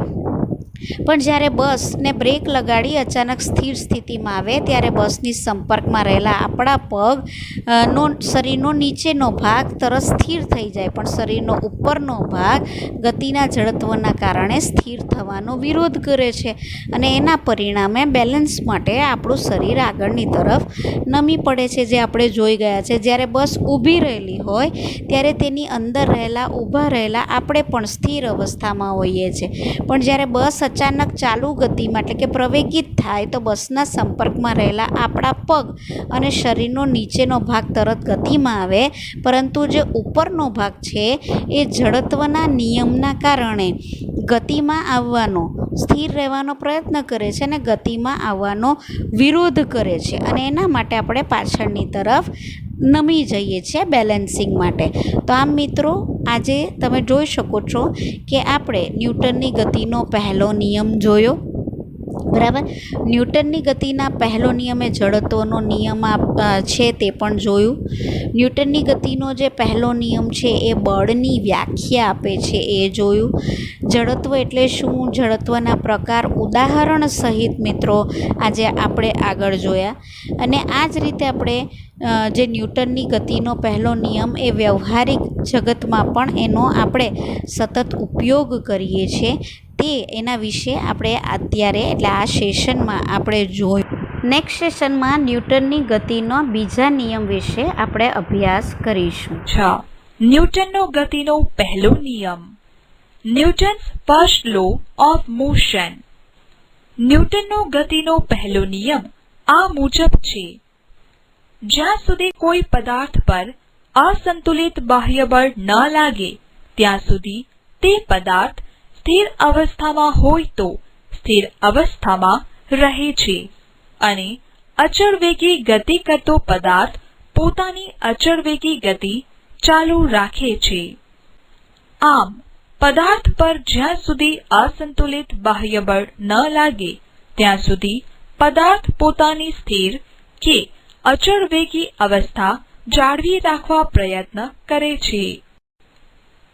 પણ જ્યારે બસને બ્રેક લગાડી અચાનક સ્થિર સ્થિતિમાં આવે ત્યારે બસની સંપર્કમાં રહેલા આપણા પગ શરીરનો નીચેનો ભાગ તરત સ્થિર થઈ જાય, પણ શરીરનો ઉપરનો ભાગ ગતિના જડત્વના કારણે સ્થિર થવાનો વિરોધ કરે છે અને એના પરિણામે બેલેન્સ માટે આપણું શરીર આગળની તરફ નમી પડે છે, જે આપણે જોઈ ગયા છે. જ્યારે બસ ઊભી રહેલી હોય ત્યારે તેની અંદર ઊભા રહેલા આપણે પણ સ્થિર અવસ્થામાં હોઈએ છીએ, પણ જ્યારે બસ અચાનક ચાલુ ગતિમાં એટલે કે પ્રવેગિત થાય તો બસના સંપર્કમાં રહેલા આપણા પગ અને શરીરનો નીચેનો ભાગ તરત ગતિમાં આવે, પરંતુ જે ઉપરનો ભાગ છે એ જડત્વના નિયમના કારણે ગતિમાં આવવાનો, સ્થિર રહેવાનો પ્રયત્ન કરે છે અને ગતિમાં આવવાનો વિરોધ કરે છે, અને એના માટે આપણે પાછળની તરફ નમી જઈએ છીએ બેલેન્સિંગ માટે. તો આમ મિત્રો, આજે તમે જોઈ શકો છો કે આપણે ન્યૂટનની ગતિનો પહેલો નિયમ જોયો. બરાબર? ન્યૂટનની ગતિના પહેલો નિયમે જડત્વનો નિયમ છે તે પણ જોયું. ન્યૂટનની ગતિનો જે પહેલો નિયમ છે એ બળની વ્યાખ્યા આપે છે એ જોયું. જડત્વ એટલે શું, જડત્વના પ્રકાર ઉદાહરણ સહિત મિત્રો આજે આપણે આગળ જોયા, અને આ જ રીતે આપણે જે ન્યૂટનની ગતિનો પહેલો નિયમ એ વ્યવહારિક જગતમાં પણ એનો આપણે સતત ઉપયોગ કરીએ છીએ તે એના વિશે આપણે અત્યારે એટલે આ સેશનમાં આપણે જોયું. નેક્સ્ટ સેશનમાં ન્યૂટનની ગતિનો બીજા નિયમ વિશે આપણે અભ્યાસ કરીશું. ન્યૂટનનો ગતિનો પહેલો નિયમ, Newton's first law of motion. ન્યૂટનનો ગતિનો પહેલો નિયમ આ મુજબ છે: જ્યાં સુધી કોઈ પદાર્થ પર અસંતુલિત બાહ્ય બળ ન લાગે ત્યાં સુધી તે પદાર્થ સ્થિર અવસ્થામાં હોય તો સ્થિર અવસ્થામાં રહે છે, અને અચળ વેગી ગતિ કરતો પદાર્થ પોતાની અચળ વેગી ગતિ ચાલુ રાખે છે. આમ પદાર્થ પર જ્યાં સુધી અસંતુલિત બાહ્ય બળ ન લાગે ત્યાં સુધી પદાર્થ પોતાની સ્થિર કે અચળ વેગી અવસ્થા જાળવી રાખવા પ્રયત્ન કરે છે.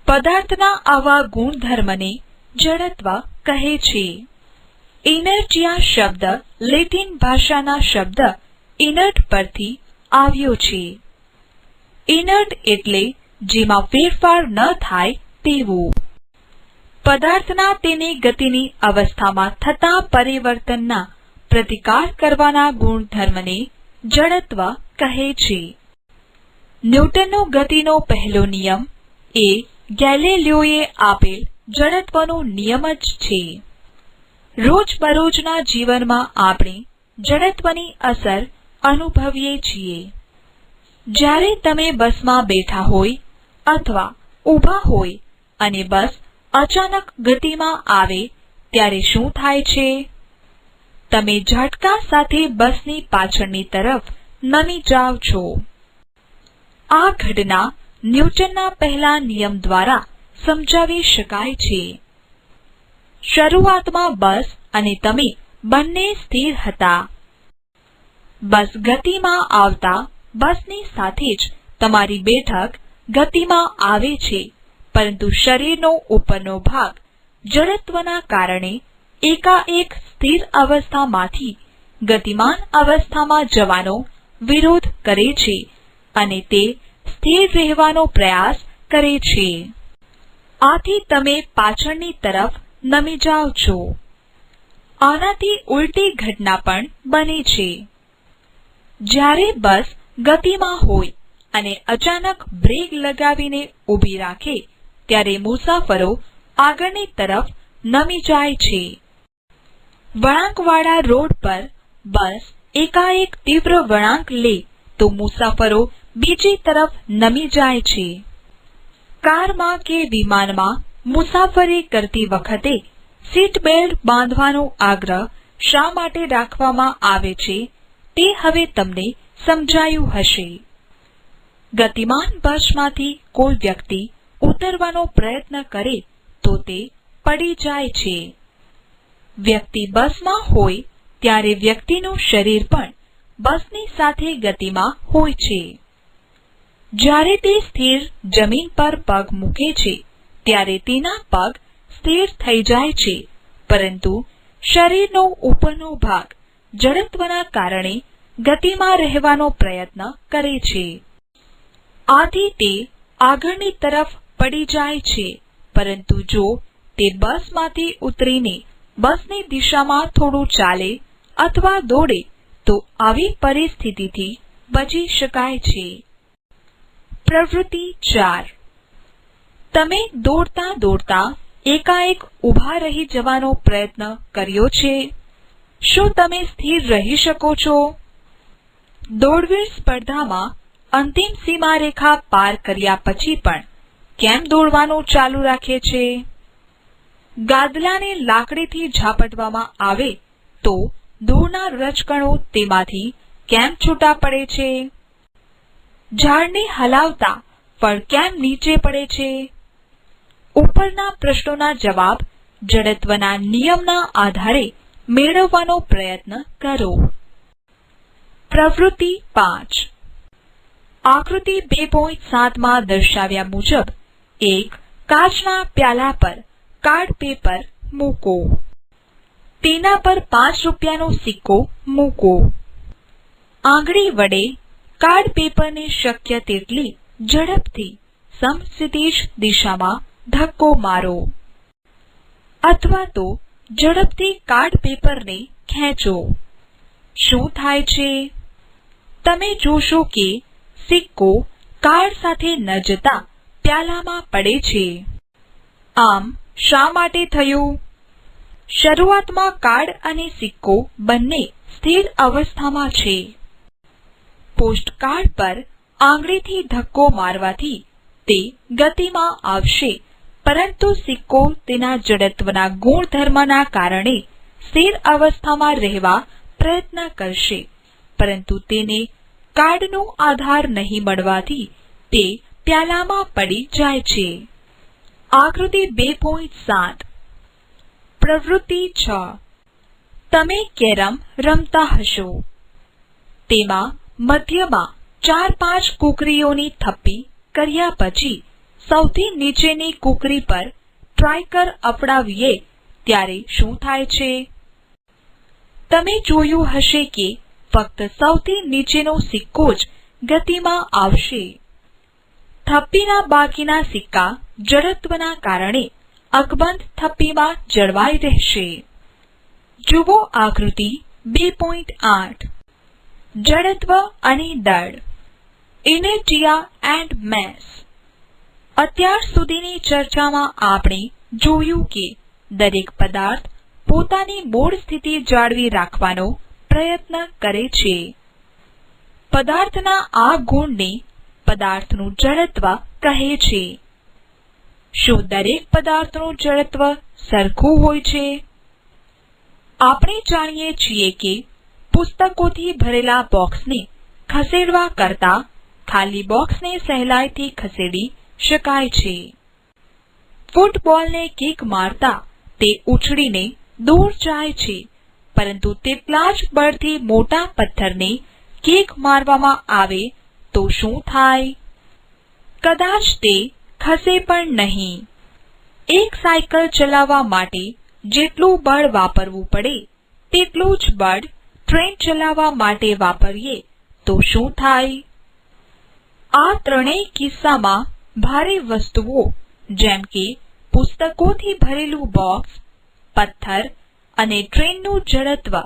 પદાર્થના આવા ગુણધર્મને જડત્વ કહે છે. ઇનર્ટિયા શબ્દ લેટિન ભાષાના શબ્દ ઇનર્ટ પરથી આવ્યો છે. ઇનર્ટ એટલે જેમાં ફેરફાર ન થાય તેવું. પદાર્થના તેની ગતિની અવસ્થામાં થતા પરિવર્તનના પ્રતિકાર કરવાના ગુણધર્મને જડત્વ કહે છે. ન્યૂટનનો ગતિનો પહેલો નિયમ એ ગેલિલિયોએ આપેલ જડત્વનો નિયમ જ છે. રોજબરોજના જીવનમાં આપણે જડત્વની અસર અનુભવીએ છીએ. જ્યારે તમે બસમાં બેઠા હોય અથવા ઊભા હોય અને બસ અચાનક ગતિમાં આવે ત્યારે શું થાય છે? તમે ઝટકા સાથે બસની પાછળની તરફ નમી જાઓ છો. આ ઘટના ન્યૂટનના પહેલા નિયમ દ્વારા સમજાવી શકાય છે. શરૂઆતમાં બસ અને તમે બંને સ્થિર હતા. બસ ગતિમાં આવતા બસની સાથે જ તમારી બેઠક ગતિમાં આવે છે, પરંતુ શરીરનો ઉપરનો ભાગ જડત્વના કારણે એકાએક સ્થિર અવસ્થામાંથી ગતિમાન અવસ્થામાં જવાનો વિરોધ કરે છે અને તે સ્થિર રહેવાનો પ્રયાસ કરે છે. આથી તમે પાછળની તરફ નમી જાઓ છો. આનાથી ઉલટી ઘટના પણ બને છે. જ્યારે બસ ગતિમાં હોય અને અચાનક બ્રેક લગાવીને ઊભી રાખે ત્યારે મુસાફરો આગળની તરફ નમી જાય છે. વળાંકવાળા રોડ પર બસ એકાએક તીવ્ર વળાંક લે તો મુસાફરો બીજી તરફ નમી જાય છે. કારમાં કે વિમાનમાં મુસાફરી કરતી વખતે સીટ બેલ્ટ બાંધવાનો આગ્રહ શા માટે રાખવામાં આવે છે તે હવે તમને સમજાયું હશે. ગતિમાન બસમાંથી કોઈ વ્યક્તિ ઉતરવાનો પ્રયત્ન કરે તો તે પડી જાય છે. વ્યક્તિ બસમાં હોય ત્યારે વ્યક્તિનું શરીર પણ બસની સાથે ગતિમાં હોય છે. જ્યારે તે સ્થિર જમીન પર પગ મૂકે છે ત્યારે તેના પગ સ્થિર થઈ જાય છે, પરંતુ શરીરનો ઉપરનો ભાગ જડત્વના કારણે ગતિમાં રહેવાનો પ્રયત્ન કરે છે. આથી તે આગળની તરફ પડી જાય છે, પરંતુ જો તે બસમાંથી ઉતરીને બસની દિશામાં થોડું ચાલે અથવા દોડે તો આવી પરિસ્થિતિથી બચી શકાય છે. પ્રવૃત્તિ 4. તમે દોડતા દોડતા એકાએક ઊભા રહી જવાનો પ્રયત્ન કર્યો છે? શું તમે સ્થિર રહી શકો છો? દોડવીર સ્પર્ધામાં અંતિમ સીમારેખા પાર કર્યા પછી પણ કેમ દોડવાનું ચાલુ રાખે છે? ગાદલાને લાકડીથી ઝાપટવામાં આવે તો ધૂળના રજકણો તેમાંથી કેમ છૂટા પડે છે? ઝાડને હલાવતા ફળ કેમ નીચે પડે છે? ઉપરના પ્રશ્નોના જવાબ જડત્વના નિયમના આધારે મેળવવાનો પ્રયત્ન કરો. પ્રવૃત્તિ 5. આકૃતિ 2.7 માં દર્શાવ્યા મુજબ એક કાચના પ્યાલા પર કાર્ડ પેપર મૂકો. તેના પર 5 રૂપિયાનો સિક્કો મૂકો. આંગળી વડે કાર્ડ પેપરને શક્ય તેટલી ઝડપથી સમક્ષિતિજ દિશામાં ધક્કો મારો, અથવા તો ઝડપથી કાર્ડ પેપરને ખેંચો. શું થાય છે? તમે જોશો કે સિક્કો કાર્ડ સાથે ન જતા પ્યાલામાં પડે છે. આમ શા માટે થયું? શરૂઆતમાં કાર્ડ અને સિક્કો બંને સ્થિર અવસ્થામાં છે. પોસ્ટકાર્ડ પર આંગળીથી ધક્કો મારવાથી તે ગતિમાં આવશે, પરંતુ સિક્કો તેના જડત્વના ગુણધર્મના કારણે સ્થિર અવસ્થામાં રહેવા પ્રયત્ન કરશે, પરંતુ તેને કાર્ડનો આધાર નહીં મળવાથી તે પ્યાલામાં પડી જાય છે. આકૃતિ 2.7. પ્રવૃત્તિ 6. તમે કેરમ રમતા હશો. તેમાં મધ્યમાં 4-5 કૂકરીઓની થપ્પી કર્યા પછી સૌથી નીચેની કૂકરી પર ટ્રાયકર અપડાવીએ ત્યારે શું થાય છે? તમે જોયું હશે કે ફક્ત સૌથી નીચેનો સિક્કો જ ગતિમાં આવશે. થપ્પીના બાકીના સિક્કા જડત્વના કારણે અકબંધ થપ્પીમાં જળવાઈ રહેશે. જુઓ આકૃતિ 2.8. જડત્વ અને દળ. ઇનેર્ટિયા એન્ડ મેસ. અત્યાર સુધીની ચર્ચામાં આપણે જોયું કે દરેક પદાર્થ પોતાની મૂળ સ્થિતિ જાળવી રાખવાનો પ્રયત્ન કરે છે. પદાર્થના આ ગુણને પદાર્થનું જડત્વ કહે છે. શું દરેક પદાર્થનું જડત્વ સરખું હોય છે? આપણે જાણીએ છીએ કે પુસ્તકોથી ભરેલા બોક્સને ખસેડવા કરતા ખાલી બોક્સને સહેલાઈથી ખસેડી શકાય છે. ફૂટબોલને કિક મારતા તે ઉછળીને દૂર જાય છે, પરંતુ તેટલા જ બળથી મોટા પથ્થરને કિક મારવામાં આવે તો શું થાય? કદાચ તે ખસે પણ નહીં. એક સાયકલ ચલાવવા માટે જેટલું બળ વાપરવું પડે તેટલું જ બળ ટ્રેન ચલાવવા માટે વાપરીએ તો શું થાય? આ ત્રણેય કિસ્સામાં ભારે વસ્તુઓ જેમ કે પુસ્તકોથી ભરેલું બોક્સ, પથ્થર અને ટ્રેનનું જડત્વ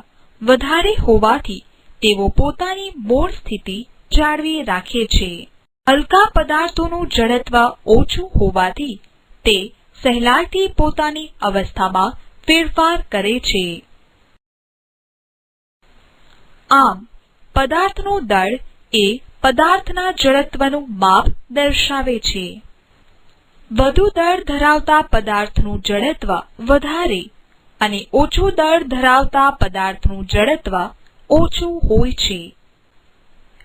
વધારે હોવાથી તેઓ પોતાની મૂળ સ્થિતિ જાળવી રાખે છે. હલકા પદાર્થોનું જડત્વ ઓછું હોવાથી તે સહેલાઈથી પોતાની અવસ્થામાં ફેરફાર કરે છે. આમ પદાર્થનું દળ એ પદાર્થના જડત્વનું માપ દર્શાવે છે. વધુ દળ ધરાવતા પદાર્થનું જડત્વ વધારે અને ઓછું દળ ધરાવતા પદાર્થનું જડત્વ ઓછું હોય છે.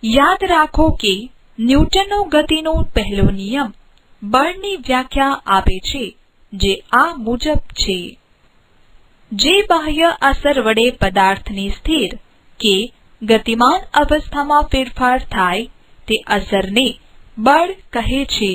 યાદ રાખો કે ન્યૂટનનો ગતિનો પહેલો નિયમ બળની વ્યાખ્યા આપે છે, જે આ મુજબ છે. જે બાહ્ય અસર વડે પદાર્થની સ્થિર કે ગતિમાન અવસ્થામાં ફેરફાર થાય તે અસરને બળ કહે છે.